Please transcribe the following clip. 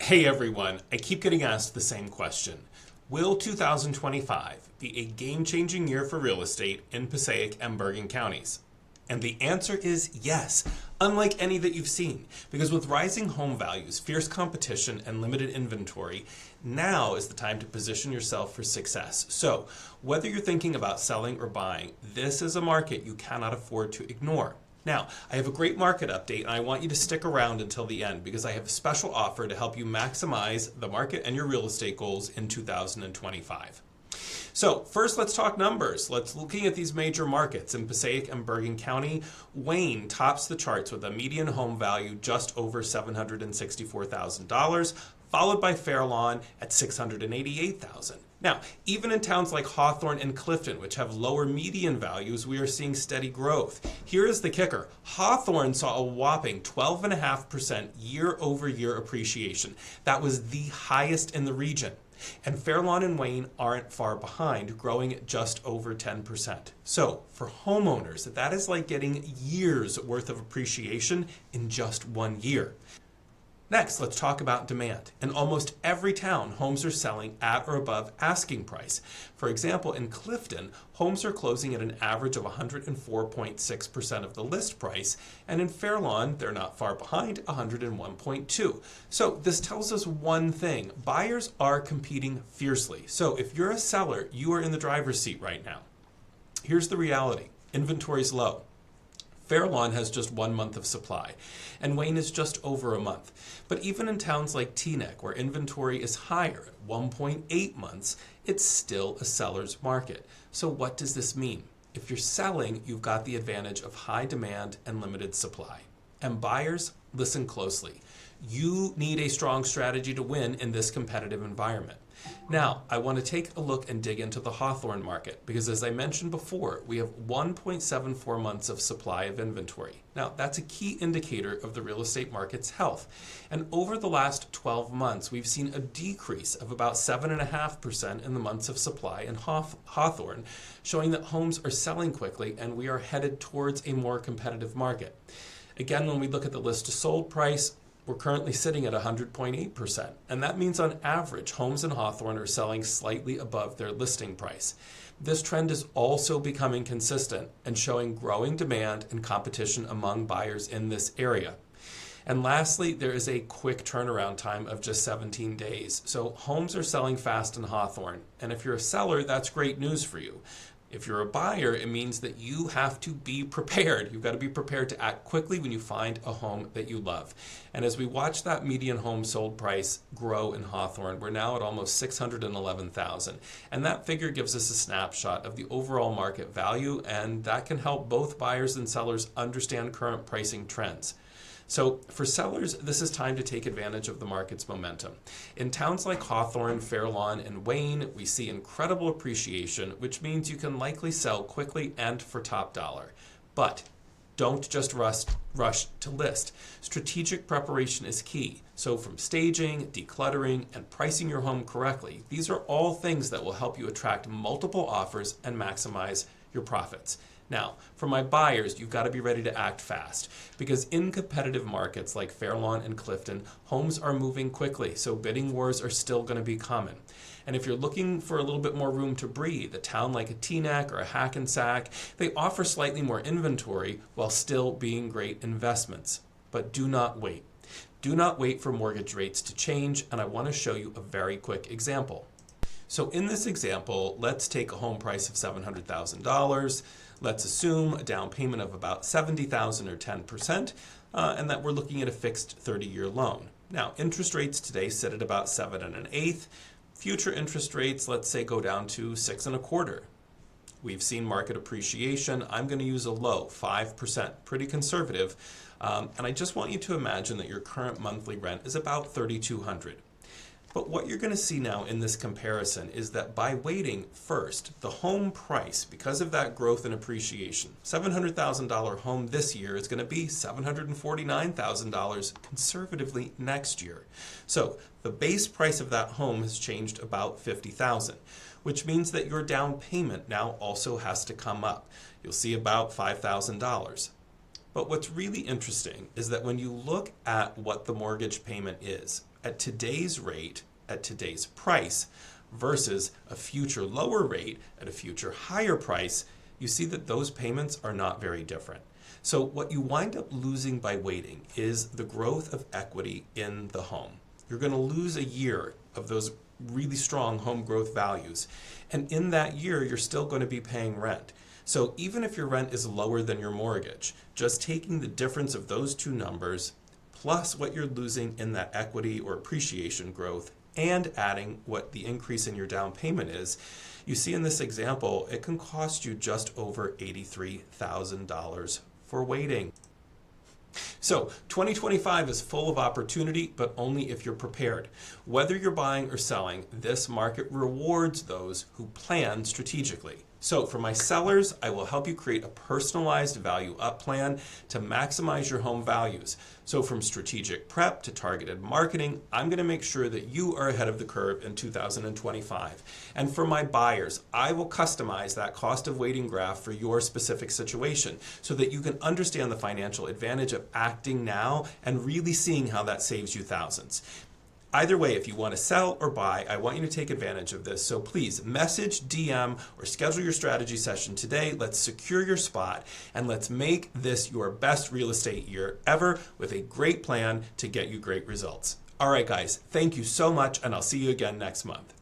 Hey everyone, I keep getting asked the same question. Will 2025 be a game-changing year for real estate in Passaic and Bergen counties? And the answer is yes, unlike any that you've seen. Because with rising home values, fierce competition, and limited inventory, now is the time to position yourself for success. So, whether you're thinking about selling or buying, this is a market you cannot afford to ignore. Now, I have a great market update, and I want you to stick around until the end because I have a special offer to help you maximize the market and your real estate goals in 2025. So first, let's talk numbers. Let's looking at these major markets in Passaic and Bergen County. Wayne tops the charts with a median home value just over $764,000, followed by Fairlawn at $688,000. Now, even in towns like Hawthorne and Clifton, which have lower median values, we are seeing steady growth. Here is the kicker. Hawthorne saw a whopping 12.5% year-over-year appreciation. That was the highest in the region. And Fairlawn and Wayne aren't far behind, growing at just over 10%. So, for homeowners, that is like getting years worth of appreciation in just 1 year. Next, let's talk about demand. In almost every town, homes are selling at or above asking price. For example, in Clifton, homes are closing at an average of 104.6% of the list price, and in Fairlawn, they're not far behind, 101.2%. So this tells us one thing. Buyers are competing fiercely. So if you're a seller, you are in the driver's seat right now. Here's the reality. Inventory's low. Fairlawn has just 1 month of supply, and Wayne is just over a month. But even in towns like Teaneck, where inventory is higher at 1.8 months, it's still a seller's market. So what does this mean? If you're selling, you've got the advantage of high demand and limited supply. And buyers, listen closely. You need a strong strategy to win in this competitive environment. Now, I want to take a look and dig into the Hawthorne market because, as I mentioned before, we have 1.74 months of supply of inventory. Now, that's a key indicator of the real estate market's health. And over the last 12 months, we've seen a decrease of about 7.5% in the months of supply in Hawthorne, showing that homes are selling quickly and we are headed towards a more competitive market. Again, when we look at the list to sold price, we're currently sitting at 100.8%, and that means on average, homes in Hawthorne are selling slightly above their listing price. This trend is also becoming consistent and showing growing demand and competition among buyers in this area. And lastly, there is a quick turnaround time of just 17 days. So homes are selling fast in Hawthorne, and if you're a seller, that's great news for you. If you're a buyer, it means that you have to be prepared. You've got to be prepared to act quickly when you find a home that you love. And as we watch that median home sold price grow in Hawthorne, we're now at almost $611,000. And that figure gives us a snapshot of the overall market value, and that can help both buyers and sellers understand current pricing trends. So for sellers, this is time to take advantage of the market's momentum. In towns like Hawthorne, Fairlawn, and Wayne, we see incredible appreciation, which means you can likely sell quickly and for top dollar. But don't just rush to list. Strategic preparation is key. So from staging, decluttering, and pricing your home correctly, these are all things that will help you attract multiple offers and maximize your profits. Now, for my buyers, you've got to be ready to act fast because in competitive markets like Fairlawn and Clifton, homes are moving quickly, so bidding wars are still going to be common. And if you're looking for a little bit more room to breathe, a town like a Teaneck or a Hackensack, they offer slightly more inventory while still being great investments. But do not wait. Do not wait for mortgage rates to change, and I want to show you a very quick example. So in this example, let's take a home price of $700,000. Let's assume a down payment of about $70,000 or 10%, and that we're looking at a fixed 30-year loan. Now, interest rates today sit at about 7 1/8. Future interest rates, let's say, go down to 6 1/4. We've seen market appreciation. I'm going to use a low, 5%, pretty conservative. And I just want you to imagine that your current monthly rent is about $3,200. But what you're going to see now in this comparison is that by waiting first, the home price, because of that growth and appreciation, $700,000 home this year is going to be $749,000 conservatively next year. So the base price of that home has changed about $50,000, which means that your down payment now also has to come up. You'll see about $5,000. But what's really interesting is that when you look at what the mortgage payment is at today's rate, at today's price, versus a future lower rate at a future higher price, you see that those payments are not very different. So what you wind up losing by waiting is the growth of equity in the home. You're going to lose a year of those really strong home growth values. And in that year, you're still going to be paying rent. So even if your rent is lower than your mortgage, just taking the difference of those two numbers plus what you're losing in that equity or appreciation growth and adding what the increase in your down payment is, you see in this example, it can cost you just over $83,000 for waiting. So 2025 is full of opportunity, but only if you're prepared. Whether you're buying or selling, this market rewards those who plan strategically. So for my sellers, I will help you create a personalized value up plan to maximize your home values. So from strategic prep to targeted marketing, I'm going to make sure that you are ahead of the curve in 2025. And for my buyers, I will customize that cost of waiting graph for your specific situation so that you can understand the financial advantage of acting now and really seeing how that saves you thousands. Either way, if you want to sell or buy, I want you to take advantage of this. So please message, DM, or schedule your strategy session today. Let's secure your spot and let's make this your best real estate year ever with a great plan to get you great results. All right, guys, thank you so much, and I'll see you again next month.